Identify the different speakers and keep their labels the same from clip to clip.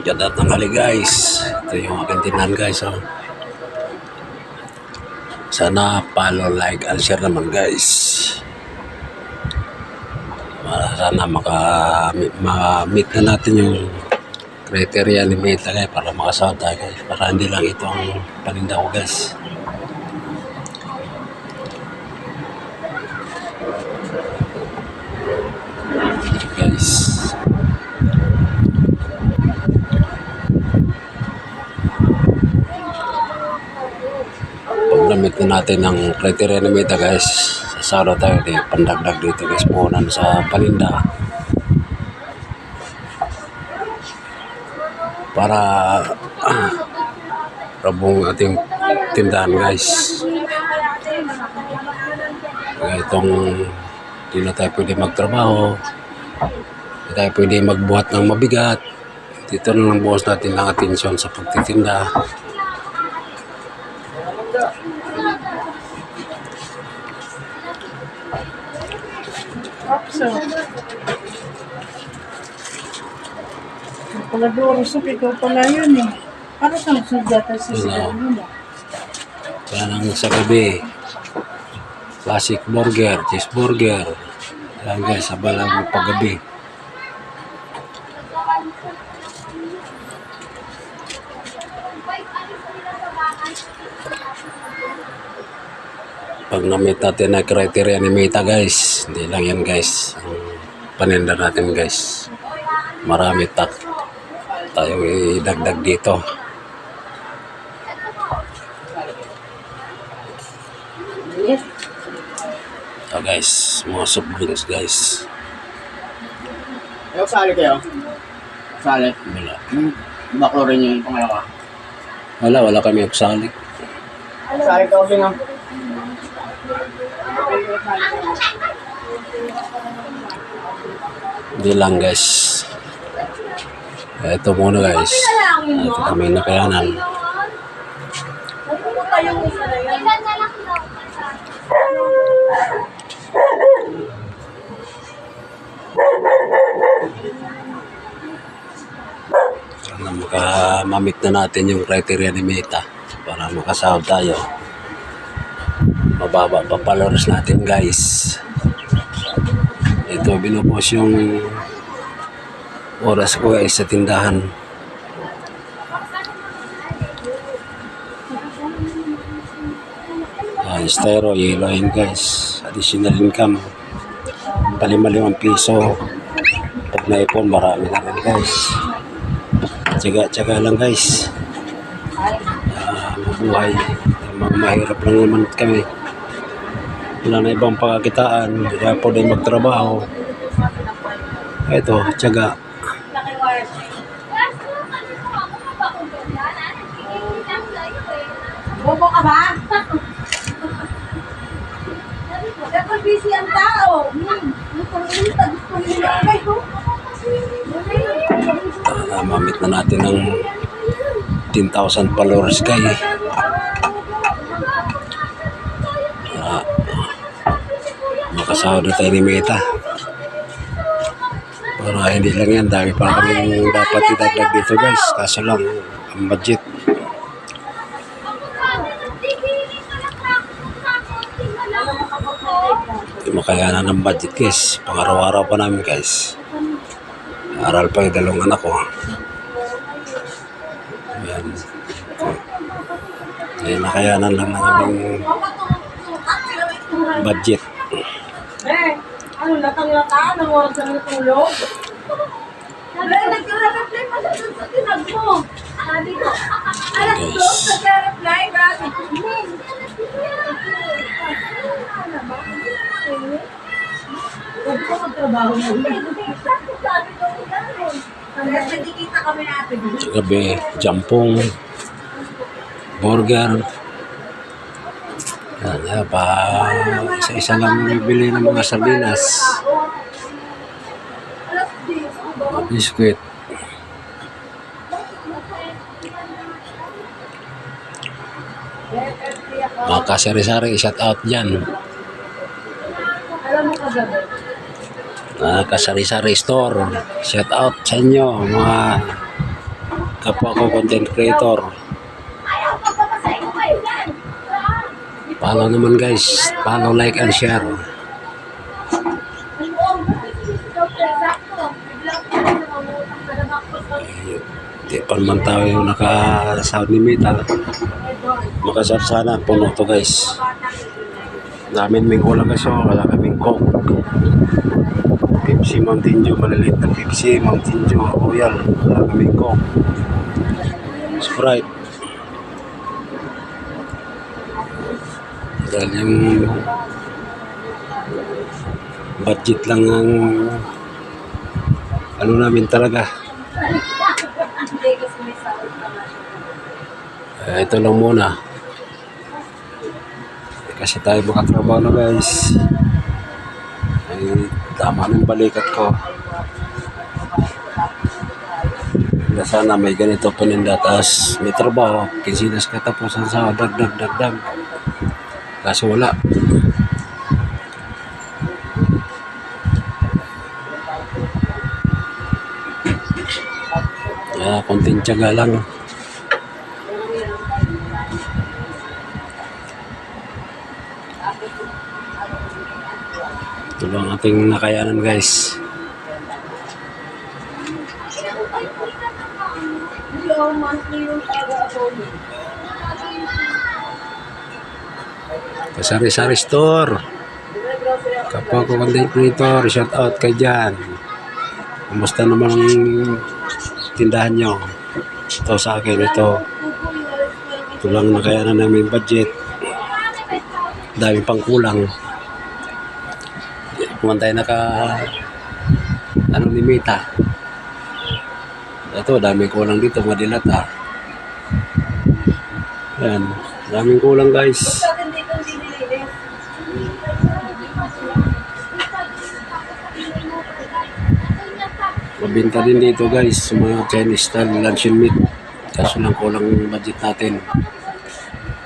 Speaker 1: Ganda tanghali guys. Ito yung aking tindahan guys. Oh. Sana follow, like, and share naman guys. Sana ma-meet na natin yung criteria ni Meta guys para makasahod tayo guys. Para hindi lang ito ang paninda ko guys. Guys. Pag na-meet na natin ang criteria ni Meta guys, sasahod tayo di pandagdag dito guys punan sa paninda. Para rabong ating tindahan guys. Kaya itong hindi na tayo pwede magtrabaho, hindi tayo pwede magbuhat ng mabigat. Dito na lang buhos natin ang atensyon sa pagtitinda.
Speaker 2: Paladoro soup, ikaw pala yun eh. Para saan sugata sa sigaw mo?
Speaker 1: Yan ang sa gabi. Classic burger, cheeseburger. Yan guys, sabay lang paggabi. Pag na-meet natin na criteria ni Meta guys, hindi lang yan guys. Ang paninda natin guys. Marami tayong idagdag dito. So guys, mga soft drinks guys.
Speaker 3: Ayaw sali kayo? Sali?
Speaker 1: Wala.
Speaker 3: Baklo rin yung pangalawa ka.
Speaker 1: Wala kami aksalik.
Speaker 3: Sali ka okay nga.
Speaker 1: Hindi lang guys. Ito muna guys. Ito kami nakayanan. Sana makamamit na natin yung criteria ni Meta para makasahod tayo. Mababa pa followers natin guys. Ito binubos yung oras ko guys sa tindahan. Styro, yellow yun guys. Additional income. Palimalimang piso. Pag naipon, marami na rin guys. Tsaga lang guys. Mabuhay. Mahirap lang naman kami. Wala na ibang pagkakitaan. Kaya po din magtrabaho. Ito, tsaga.
Speaker 2: Bobo ka ba? Dapat busy ang tao. Gusto nila kayo.
Speaker 1: Mamit na natin ng 10,000 followers guys. Makasahod na tayo ni Meta. Para hindi lang yan, dami pa kami dapat idagdag dito guys. Kaso lang, ang budget. Hindi makayanan ng budget guys. Pang-araw-araw pa namin guys. Aral pa yung dalawang anak ko. Ayan. Ayan, nakayanan lang ng aming budget.
Speaker 2: Ano, latang-lataan ang oras na natulog? Nagka-reply pa sa tinag mo. Sabi ko, alas ko, nagka-reply ba? Huwag ko magtrabaho mo. Sabi ko, hanggang nagkikita kami natin.
Speaker 1: Sa gabi, jampong, burger. Yan, pa isa-isa lang bibili ng mga sardinas. Biskuit. Mga kasari-sari, shout out dyan.
Speaker 2: Alam mo kagabi?
Speaker 1: Kasari-sari store. Shout out sa inyo, mga kapwa ko content creator.
Speaker 2: Ayaw ko papasay ko kayo yan.
Speaker 1: Follow naman guys. Follow, like, and share. Di pa naman tayo naka-sound ni metal. Makasar sana. Puno to guys. Namin may kulang kasi wala kaming coke. Pepsi Mountain Dew, maliliit na Pepsi Mountain Dew, Royal, wala kaming coke. Sprite. Dahil yung budget lang ang ano namin talaga. Ito lang muna. Kasi tayo makatrabaho na guys. Ay, tama ng balikat ko. Sana may ganito paninda. Tapos may trabaho. Kinsinas katapusan sa dagdag. Kaso wala. Konting tiyaga lang. Ito lang ating nakayanan guys. Sari-sari store. Kapag ko content creator, shout out kay dyan. Kumusta naman ang tindahan nyo? Ito sa akin, ito lang nakayanan namin budget. Dami pang kulang. Kuman tayo ni Mita. Ito, dami kulang dito, madilata. Ayan, daming kulang guys. Mabinta din dito guys, mga Chinese style luncheon meat. Kaso lang kulang budget natin.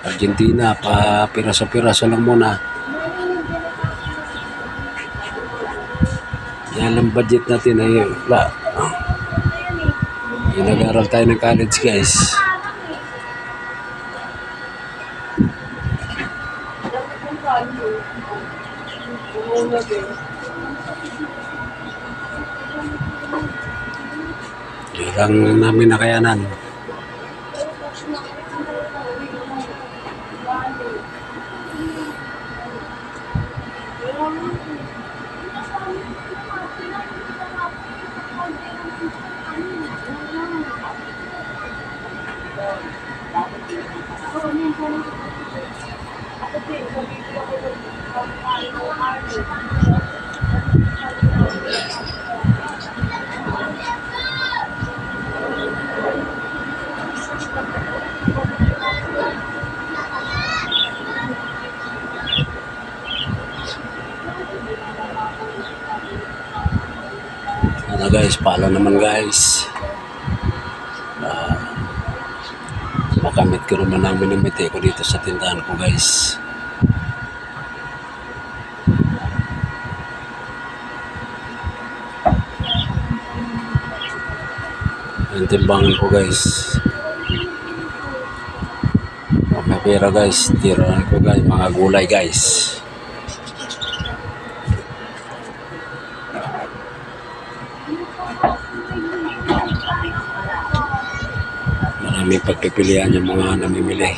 Speaker 1: Argentina, pa piraso-piraso lang muna. Yan ang budget natin ay wala. Nag-aaral tayo ng college guys. Yan lang namin nakayanan. Ano guys, follow naman guys. Makamit ko naman namin yung miti ko dito sa tindahan ko guys. Yung timbangan ko guys. May pera guys, tirahan ko guys, mga gulay guys. Maraming pagpipilian yung mga namimili.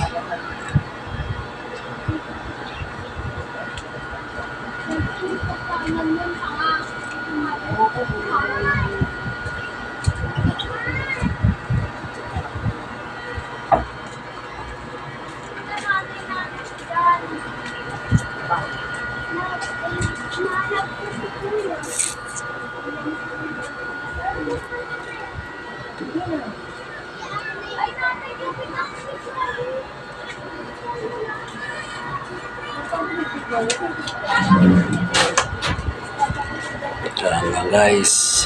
Speaker 1: Diyan lang guys.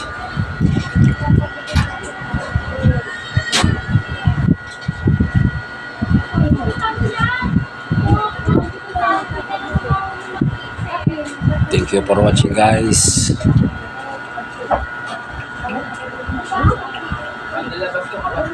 Speaker 1: Thank you for watching guys.
Speaker 3: Nilabas ko kapag